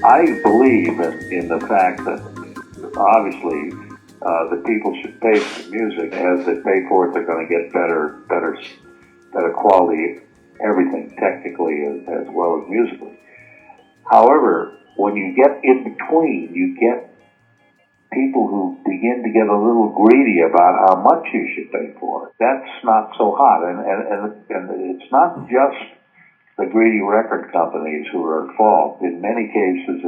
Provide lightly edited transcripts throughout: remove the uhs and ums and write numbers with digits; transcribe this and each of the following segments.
I believe in the fact that obviously the people should pay for the music. As they pay for it, they're going to get better quality, everything technically as well as musically. However, when you get in between, you get people who begin to get a little greedy about how much you should pay for it. That's not so hot, and it's not just the greedy record companies who are at fault. In many cases,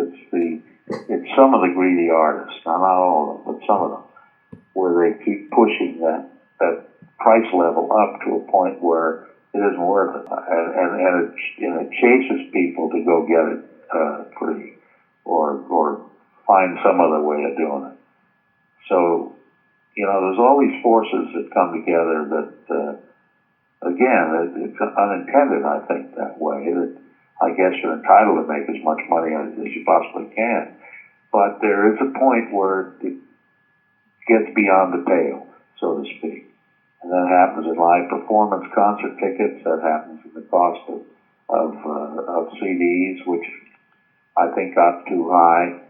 it's some of the greedy artists, not all of them, but some of them, where they keep pushing that price level up to a point where it isn't worth it, and it chases people to go get it free, or find some other way of doing it. So, there's all these forces that come together that, again, it's unintended, I think, that way. That I guess you're entitled to make as much money as you possibly can. But there is a point where it gets beyond the pale, so to speak. And that happens in live performance concert tickets. That happens in the cost of CDs, which I think got too high.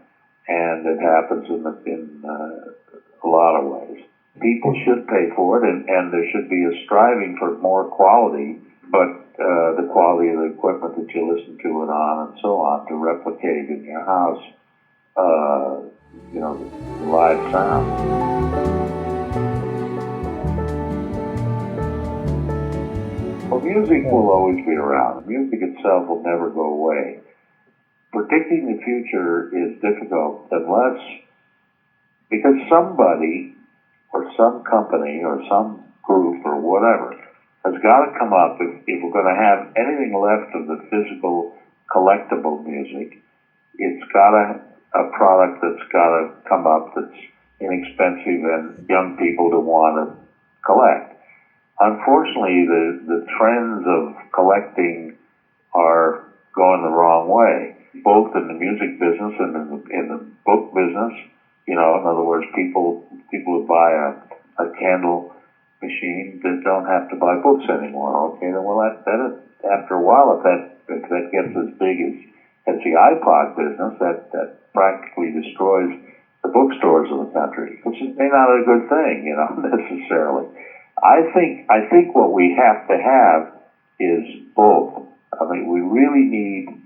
And it happens in a lot of ways. People should pay for it, and there should be a striving for more quality, but the quality of the equipment that you listen to it on and so on to replicate in your house, the live sound. Well, music will always be around. Music itself will never go away. Predicting the future is difficult because somebody or some company or some group or whatever has got to come up, if we're going to have anything left of the physical collectible music, it's got a product that's got to come up that's inexpensive and young people to want to collect. Unfortunately, the trends of collecting are going the wrong way, both in the music business and in the book business. In other words, people who buy a Kindle machine that don't have to buy books anymore. Okay, well, that after a while, if that gets as big as the iPod business, that practically destroys the bookstores of the country, which is not a good thing, necessarily. I think what we have to have is both. I mean, we really need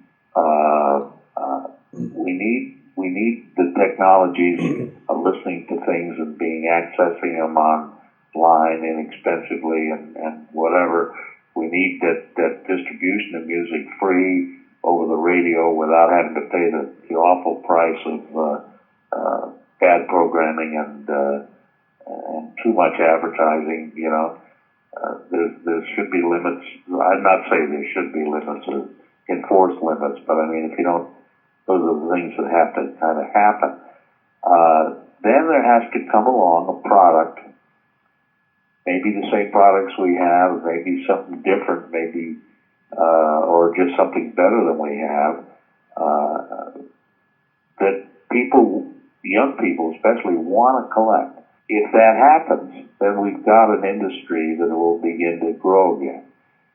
we need the technologies of listening to things and accessing them online inexpensively and whatever. We need that distribution of music free over the radio without having to pay the awful price of bad programming and too much advertising. There should be limits. I'm not saying there should be limits or enforced limits, but I mean, if you don't, those are the things that have to kind of happen. Then there has to come along a product, maybe the same products we have, maybe something different, maybe, or just something better than we have, that young people especially, want to collect. If that happens, then we've got an industry that will begin to grow again.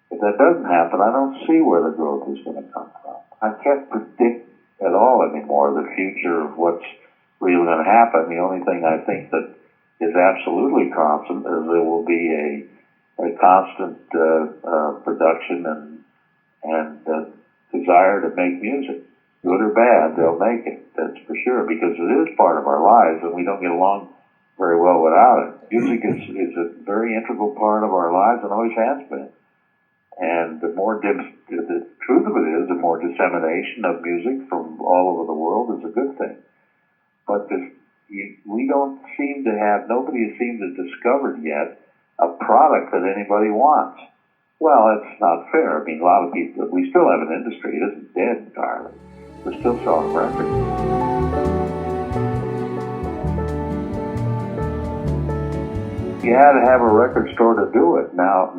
If that doesn't happen, I don't see where the growth is going to come from. I can't predict at all anymore the future of what's really going to happen. The only thing I think that is absolutely constant is there will be a constant production and desire to make music. Good or bad, they'll make it, that's for sure, because it is part of our lives and we don't get along very well without it. Music is a very integral part of our lives and always has been. And the truth of it is, the more dissemination of music from all over the world is a good thing. But we don't seem to have, nobody has seemed to discover yet a product that anybody wants. Well, that's not fair. I mean, a lot of people, we still have an industry. It isn't dead entirely. We're still selling records. You had to have a record store to do it. Now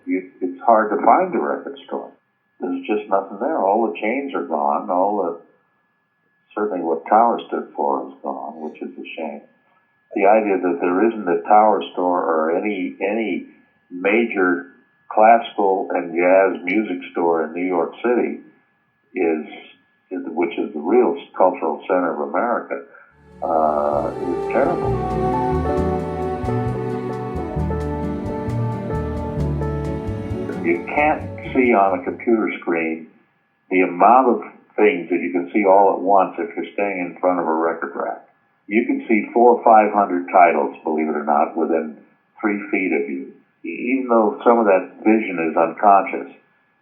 it's hard to find a record store. There's just nothing there. All the chains are gone. Certainly what Tower stood for is gone, which is a shame. The idea that there isn't a Tower store or any major classical and jazz music store in New York City is which is the real cultural center of America, is terrible. You can't see on a computer screen the amount of things that you can see all at once if you're staying in front of a record rack. You can see 400 or 500 titles, believe it or not, within 3 feet of you. Even though some of that vision is unconscious,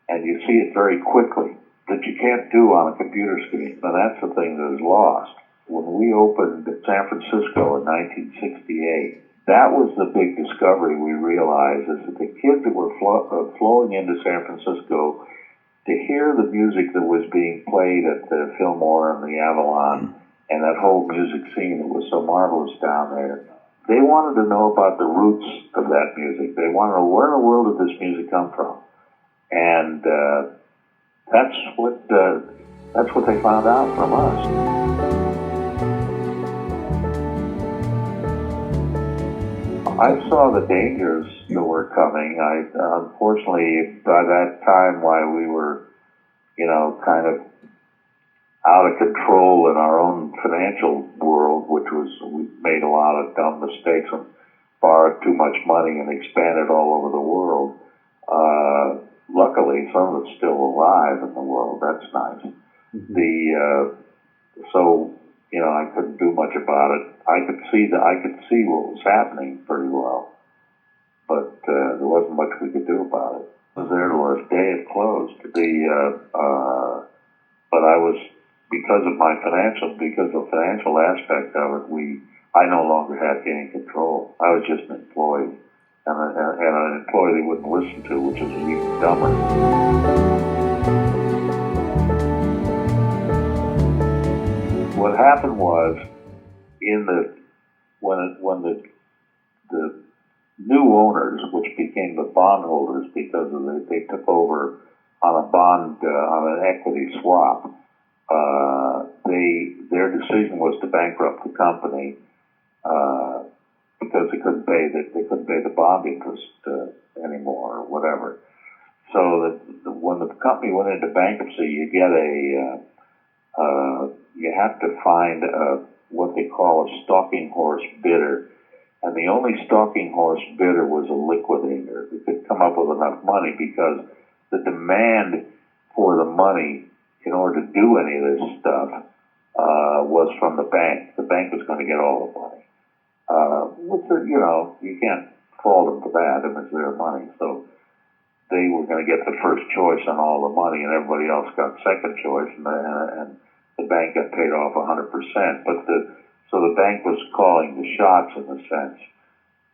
and you see it very quickly, that you can't do on a computer screen. Now that's the thing that is lost. When we opened San Francisco in 1968, that was the big discovery we realized, is that the kids that were flowing into San Francisco to hear the music that was being played at the Fillmore and the Avalon and that whole music scene that was so marvelous down there, they wanted to know about the roots of that music. They wanted to know, where in the world did this music come from? And that's what they found out from us. I saw the dangers that were coming. Unfortunately, by that time, while we were, kind of out of control in our own financial world, we made a lot of dumb mistakes and borrowed too much money and expanded all over the world. Luckily, some of it's still alive in the world. That's nice. Mm-hmm. I couldn't do much about it. I could see what was happening pretty well, but there wasn't much we could do about it. I was there till the day it closed. But I was, because of the financial aspect of it, I no longer had any control. I was just an employee, and an employee they wouldn't listen to, which is even dumber. What happened was, when the new owners, which became the bondholders because they took over on a bond on an equity swap, their decision was to bankrupt the company because they couldn't pay the bond interest anymore or whatever. So when the company went into bankruptcy, you have to find what they call a stalking horse bidder. And the only stalking horse bidder was a liquidator who could come up with enough money, because the demand for the money in order to do any of this stuff was from the bank. The bank was going to get all the money. You can't fault them for that. It was their money. So they were going to get the first choice on all the money, and everybody else got second choice, and the bank got paid off 100%. So the bank was calling the shots in a sense.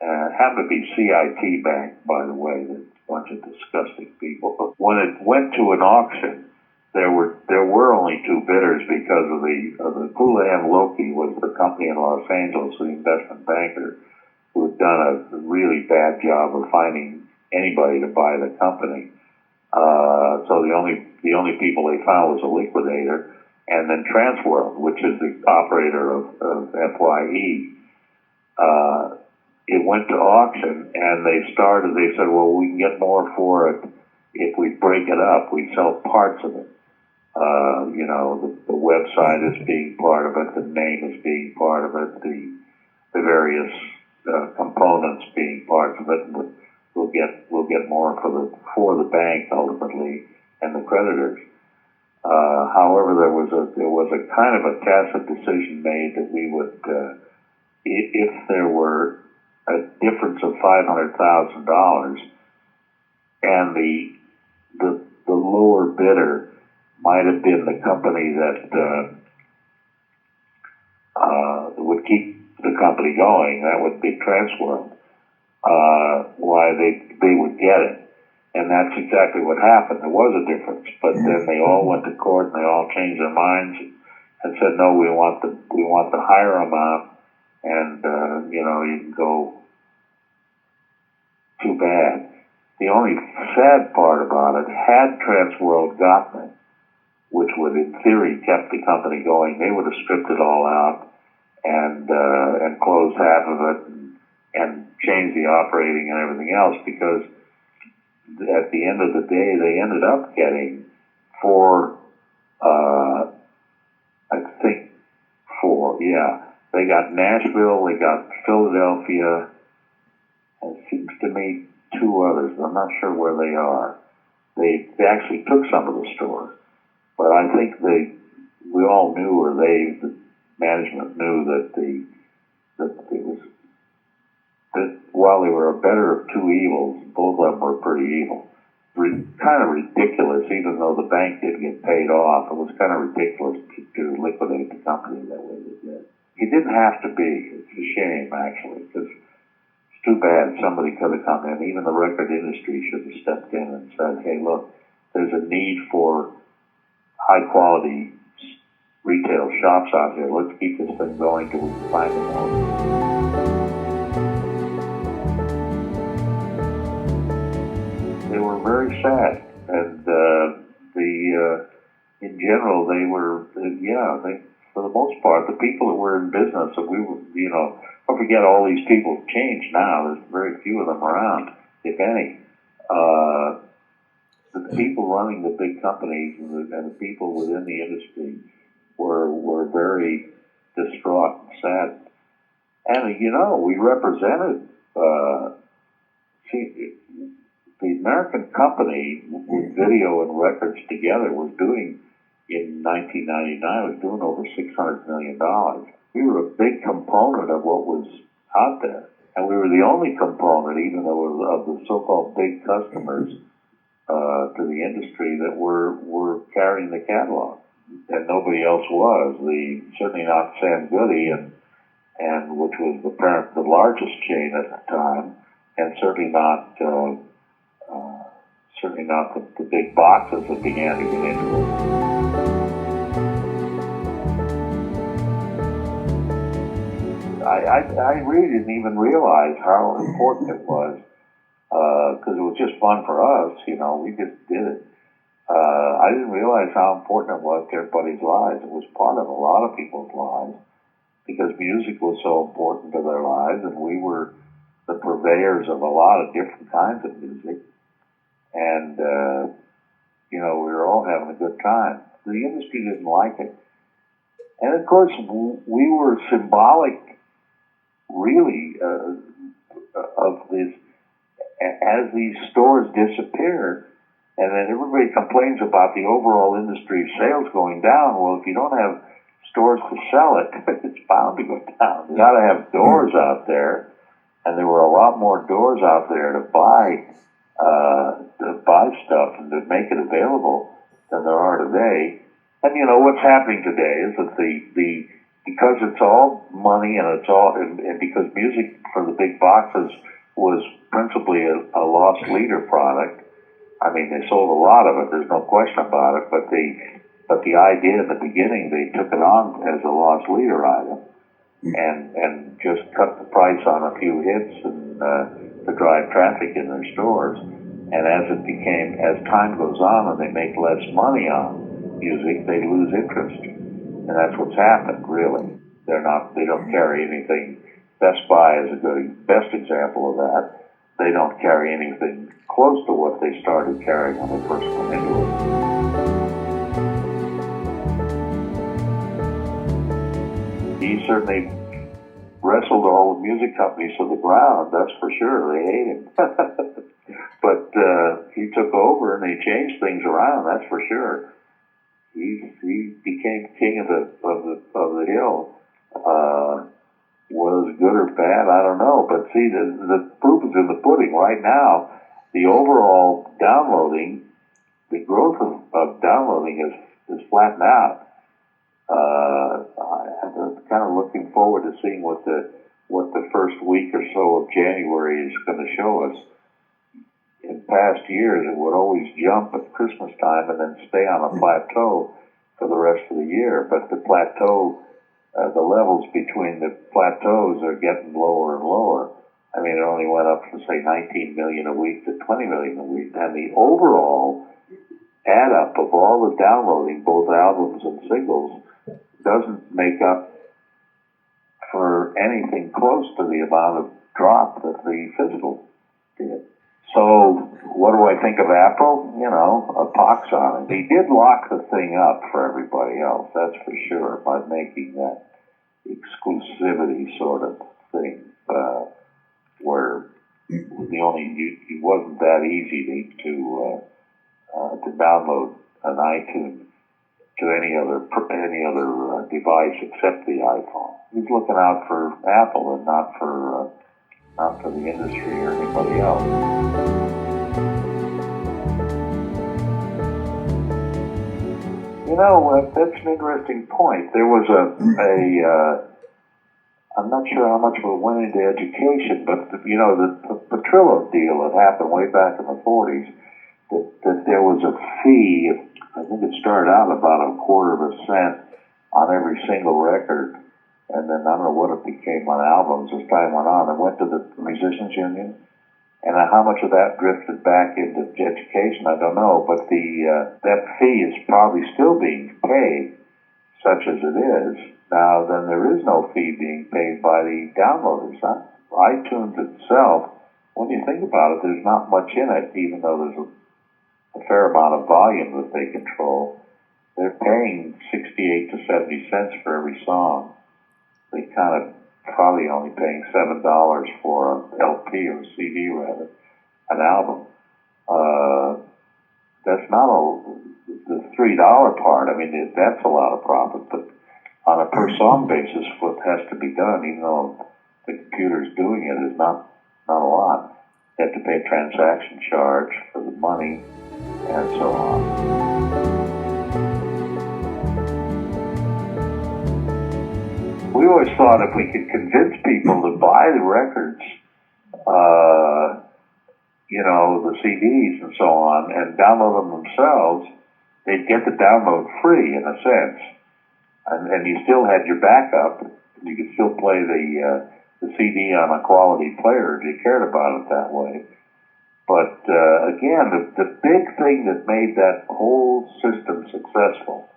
It happened to be CIT Bank, by the way, a bunch of disgusting people. But when it went to an auction, there were only 2 bidders because of the Houlihan Lokey was the company in Los Angeles, the investment banker, who had done a really bad job of finding anybody to buy the company. So the only people they found was a liquidator. And then Transworld, which is the operator of FYE, it went to auction, and they said, well, we can get more for it if we break it up. We sell parts of it. The website is being part of it, the name is being part of it, the various components being part of it. We'll get more for the bank ultimately and the creditors. However, there was a kind of a tacit decision made that we would, if there were a difference of $500,000, and the lower bidder might have been the company that would keep the company going, that would be Transworld, why they would get it. And that's exactly what happened. There was a difference, but then they all went to court and they all changed their minds and said, no, we want the higher amount, and you can go. Too bad. The only sad part about it, had Transworld gotten it, which would in theory kept the company going, they would have stripped it all out and closed half of it and changed the operating and everything else, because at the end of the day, they ended up getting for Yeah, they got Nashville, they got Philadelphia, and it seems to me two others. I'm not sure where they are. They actually took some of the stores, but I think we all knew, or the management knew that it was that while they were a better of two evils, both of them were pretty evil. Kind of ridiculous, even though the bank did get paid off. It was kind of ridiculous to liquidate the company that way they did. It didn't have to be. It's a shame, actually, because it's too bad. Somebody could have come in. Even the record industry should have stepped in and said, hey, look, there's a need for high-quality retail shops out here. Let's keep this thing going till we can find them all. They were very sad, and in general, they were, for the most part, the people that were in business, and we were, don't forget all these people have changed now. There's very few of them around, if any. The people running the big companies and the people within the industry were very distraught and sad. And, we represented, the American company with video and records together was doing, in 1999, was doing over $600 million. We were a big component of what was out there. And we were the only component, even though of the so-called big customers to the industry, that were carrying the catalog. And nobody else was. Certainly not Sam Goody, and which was the largest chain at the time, and certainly not the big boxes that began to get into it. I really didn't even realize how important it was, because it was just fun for us, we just did it. I didn't realize how important it was to everybody's lives. It was part of a lot of people's lives, because music was so important to their lives, and we were the purveyors of a lot of different kinds of music. And, we were all having a good time. The industry didn't like it. And, of course, we were symbolic, really, of this. As these stores disappear, and then everybody complains about the overall industry sales going down. Well, if you don't have stores to sell it, it's bound to go down. You got to have doors out there, and there were a lot more doors out there to buy stuff and to make it available than there are today. And what's happening today is that because it's all money and because music for the big boxes was principally a lost leader product. I mean, they sold a lot of it. There's no question about it. But the idea in the beginning, they took it on as a lost leader item, and just cut the price on a few hits and to drive traffic in their stores. And as time goes on and they make less money on music, they lose interest. And that's what's happened, really. They don't carry anything. Best Buy is best example of that. They don't carry anything close to what they started carrying when they first went into it. He certainly wrestled all the music companies to the ground, that's for sure. They hate him. But he took over and they changed things around, that's for sure. He became king of the hill. Was good or bad, I don't know. But see, the proof is in the pudding. Right now, the overall downloading, the growth of downloading is flattened out. I'm kind of looking forward to seeing what the first week or so of January is going to show us. In past years, it would always jump at Christmas time and then stay on a plateau for the rest of the year. But the plateau, the levels between the plateaus are getting lower and lower. I mean, it only went up from, say, 19 million a week to 20 million a week. And the overall add up of all the downloading, both albums and singles, doesn't make up for anything close to the amount of drop that the physical did. So, what do I think of Apple? A pox on it. He did lock the thing up for everybody else, that's for sure, by making that exclusivity sort of thing, where it wasn't that easy to download an iTunes to any other device except the iPhone. He's looking out for Apple and not for the industry or anybody else. That's an interesting point. There was I'm not sure how much of it went into education, but the Petrillo deal that happened way back in the 40s, that there was a fee. I think it started out about $0.25 cent on every single record, and then I don't know what it became on albums as time went on. It went to the Musicians Union, and how much of that drifted back into education, I don't know. But that fee is probably still being paid, such as it is. Now, then there is no fee being paid by the downloaders. Huh? iTunes itself, when you think about it, there's not much in it, even though there's a fair amount of volume that they control. They're paying 68 to 70 cents for every song. They kind of probably only paying $7 for an LP or a CD, rather, an album. That's not the $3 part. I mean, that's a lot of profit, but on a per song basis, what has to be done, even though the computer's doing it, is not a lot. You have to pay a transaction charge for the money, and so on. We always thought if we could convince people to buy the records, the CDs and so on, and download them themselves, they'd get the download free, in a sense. And you still had your backup. You could still play the CD on a quality player if you cared about it that way. But again, the big thing that made that whole system successful,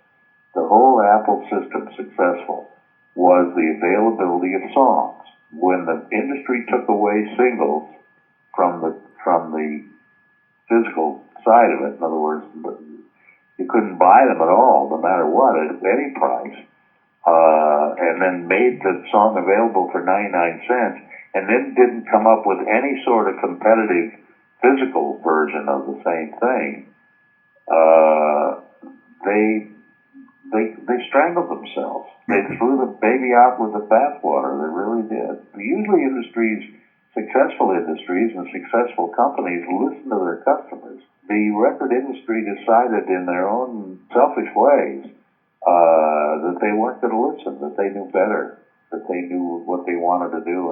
the whole Apple system successful, was the availability of songs. When the industry took away singles from the physical side of it, in other words, you couldn't buy them at all, no matter what, at any price, and then made the song available for 99 cents, and then didn't come up with any sort of competitive physical version of the same thing, they strangled themselves. They threw the baby out with the bathwater. They really did. Usually successful industries and successful companies listen to their customers. The record industry decided in their own selfish ways that they weren't going to listen, that they knew better, that they knew what they wanted to do,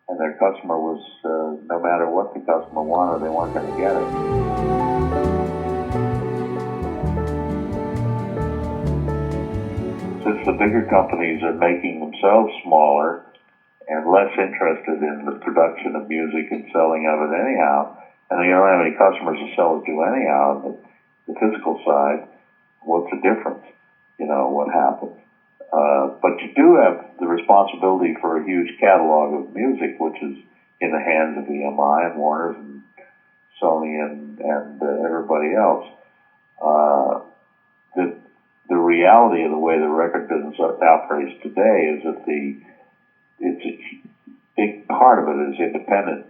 and their customer was, no matter what the customer wanted, they weren't going to get it. Since the bigger companies are making themselves smaller and less interested in the production of music and selling of it anyhow, and they don't have any customers to sell it to anyhow, the physical side, what's the difference? What happens? But you do have the responsibility for a huge catalog of music, which is in the hands of EMI and Warner's and Sony and everybody else. The reality of the way the record business operates today is that it's a big part of it is independent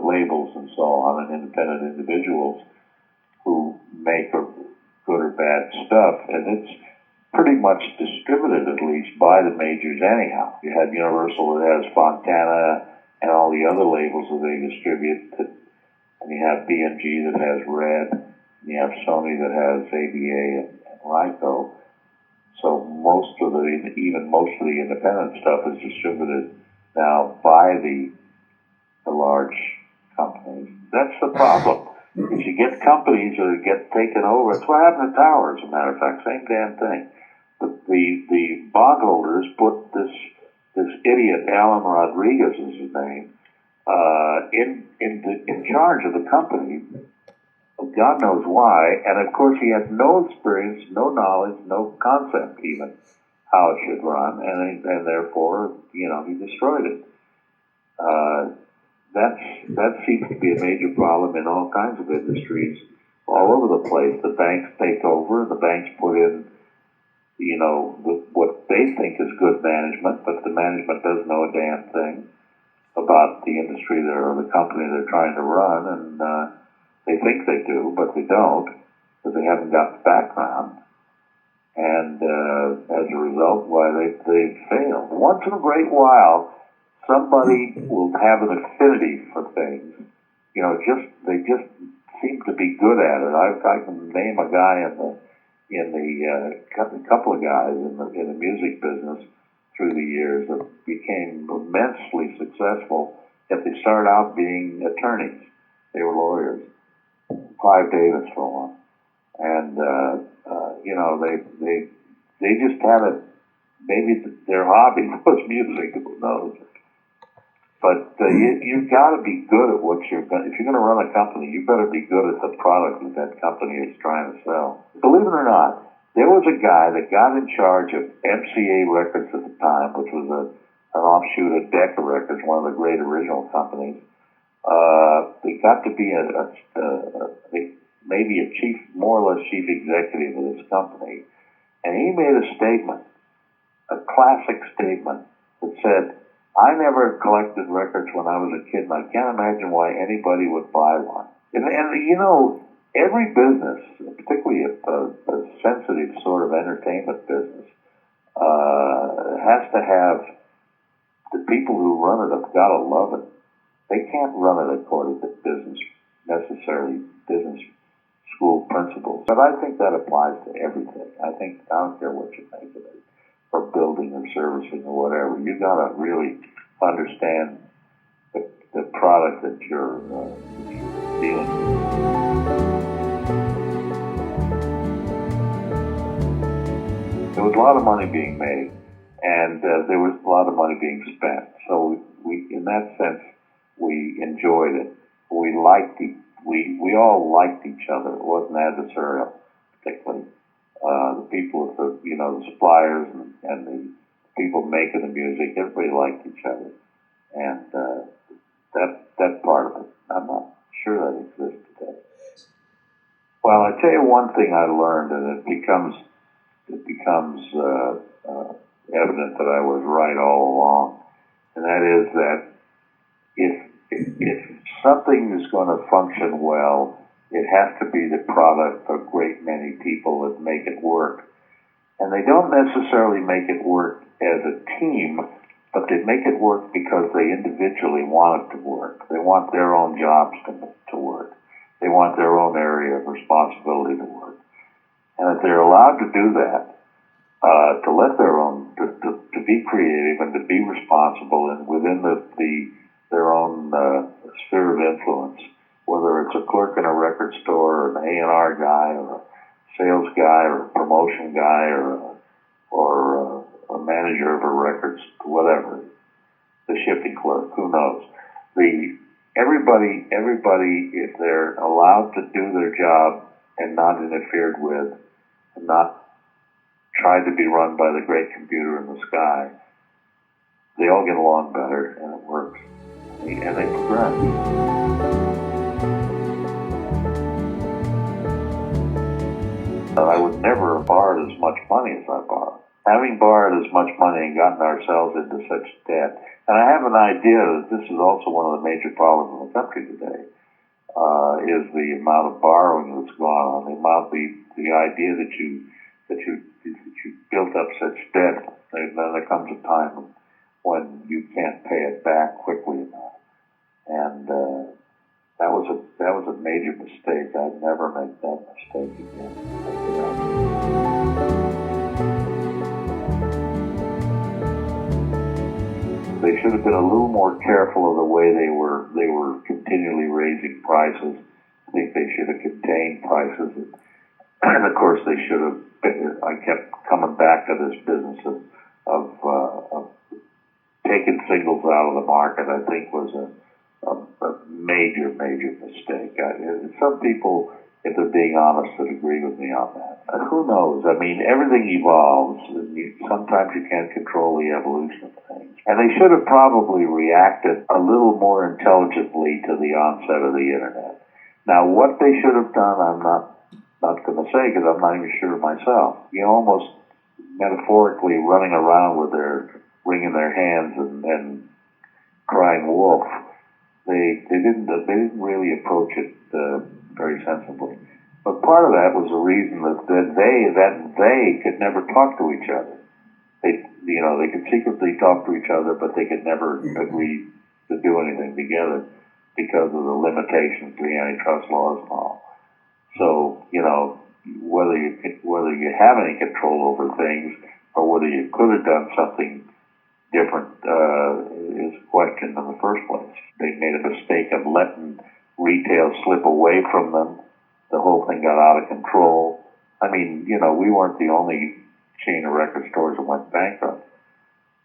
labels and so on, and independent individuals who make good or bad stuff, and it's pretty much distributed, at least, by the majors anyhow. You had Universal that has Fontana and all the other labels that they distribute, and you have B&G that has Red, and you have Sony that has ABA and Ryco. So most of the independent stuff is distributed now by the large companies. That's the problem. If you get companies that get taken over, it's what happened to Tower, as a matter of fact, same damn thing. The bondholders put this idiot, Alan Rodriguez is his name, in charge of the company. God knows why, and of course he had no experience, no knowledge, no concept even how it should run, and therefore, he destroyed it. That seems to be a major problem in all kinds of industries all over the place. The banks take over, the banks put in, what they think is good management, but the management doesn't know a damn thing about the industry or the company they're trying to run, and they think they do, but they don't, because they haven't got the background. And as a result, they fail. Once in a great while, somebody will have an affinity for things. They just seem to be good at it. I can name a guy a couple of guys in the music business through the years that became immensely successful. Yet they started out being attorneys. They were lawyers. Clive Davis for one, and they just had it. Maybe their hobby was music. Who knows? But you've got to be good at what you're going. If you're going to run a company, you better be good at the product that company is trying to sell. Believe it or not, there was a guy that got in charge of MCA Records at the time, which was an offshoot of Decca Records, one of the great original companies. They got to be maybe a chief, more or less chief executive of this company, and he made a statement, a classic statement that said, "I never collected records when I was a kid, and I can't imagine why anybody would buy one." And every business, particularly a sensitive sort of entertainment business, has to have the people who run it have got to love it. They can't run it according to business school principles. But I think that applies to everything. I don't care what you make of it, or building or servicing or whatever. You got to really understand the product that you're dealing with. There was a lot of money being made, and there was a lot of money being spent. So we in that sense, we enjoyed it. We all liked each other. It wasn't adversarial, particularly. The people, the suppliers and the people making the music, everybody liked each other. And that part of it, I'm not sure that exists today. Well, I tell you one thing I learned, and it becomes evident that I was right all along, and that is that if something is going to function well, it has to be the product of a great many people that make it work. And they don't necessarily make it work as a team, but they make it work because they individually want it to work. They want their own jobs to work. They want their own area of responsibility to work. And if they're allowed to do that, to let their own, to be creative and to be responsible and within their own sphere of influence, whether it's a clerk in a record store, or an A&R guy, or a sales guy, or a promotion guy, or a manager of a records, whatever, the shipping clerk, who knows? Everybody, if they're allowed to do their job and not interfered with, and not tried to be run by the great computer in the sky, they all get along better, and it works. And they progress. I would never have borrowed as much money as I borrowed. Having borrowed as much money and gotten ourselves into such debt, and I have an idea that this is also one of the major problems in the country today, is the amount of borrowing that's gone on, the idea that you built up such debt, and then there comes a time when you can't pay it back quickly enough. And that was a major mistake. I'd never make that mistake again. They should have been a little more careful of the way they were continually raising prices. I think they should have contained prices, and of course they should have. I kept coming back to this business of taking singles out of the market. I think was a major mistake. Some people, if they're being honest, would agree with me on that. Who knows? I mean, everything evolves, and sometimes you can't control the evolution of things. And they should have probably reacted a little more intelligently to the onset of the internet. Now, what they should have done, I'm not going to say, because I'm not even sure myself. You almost metaphorically running around with their wringing their hands and crying wolf. They didn't really approach it very sensibly. But part of that was the reason that they could never talk to each other. They could secretly talk to each other, but they could never agree to do anything together because of the limitations of the antitrust laws and all. So, whether you have any control over things or whether you could have done something different is a question in the first place. They made a mistake of letting retail slip away from them. The whole thing got out of control. I mean, we weren't the only chain of record stores that went bankrupt.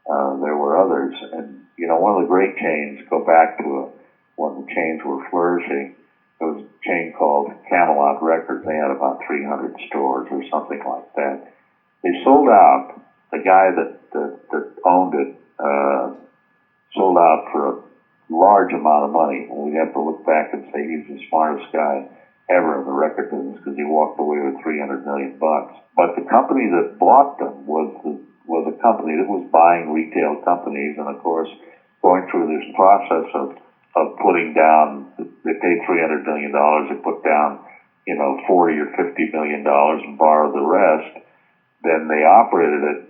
There were others. And, one of the great chains, go back to when the chains were flourishing, there was a chain called Camelot Records. They had about 300 stores or something like that. They sold out. The guy that owned it sold out for a large amount of money. And we'd have to look back and say he's the smartest guy ever in the record business because he walked away with $300 million. But the company that bought them was a company that was buying retail companies, and of course, going through this process of putting down, they paid $300 million, they put down, $40 or $50 million and borrowed the rest. Then they operated it.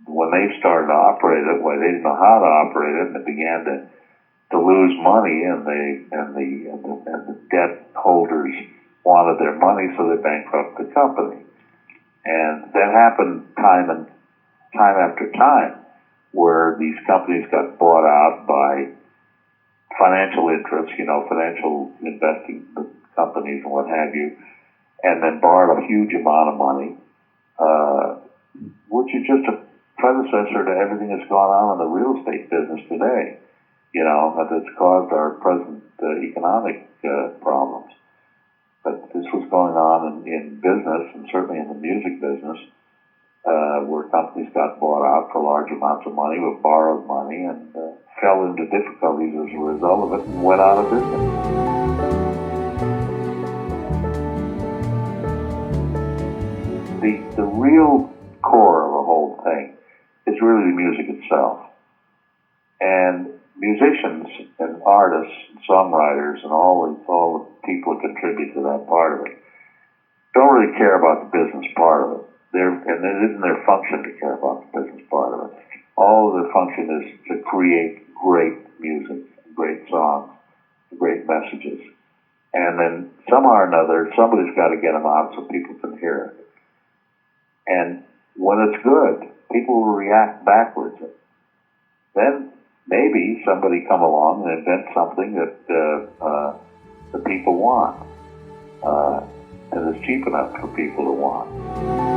When they started to operate it, they didn't know how to operate it, and they began to lose money, and the debt holders wanted their money, so they bankrupted the company. And that happened time after time, where these companies got bought out by financial interests, financial investing companies and what have you, and then borrowed a huge amount of money, which is just a predecessor to everything that's gone on in the real estate business today, that's caused our present economic problems. But this was going on in business, and certainly in the music business, where companies got bought out for large amounts of money with borrowed money and fell into difficulties as a result of it and went out of business. The real core of the whole thing is really the music itself. And musicians and artists and songwriters and all the people that contribute to that part of it don't really care about the business part of it. And it isn't their function to care about the business part of it. All of their function is to create great music, great songs, great messages. And then somehow or another, somebody's got to get them out so people can hear it. And when it's good, people will react backwards. Then maybe somebody come along and invent something that the people want, and is cheap enough for people to want.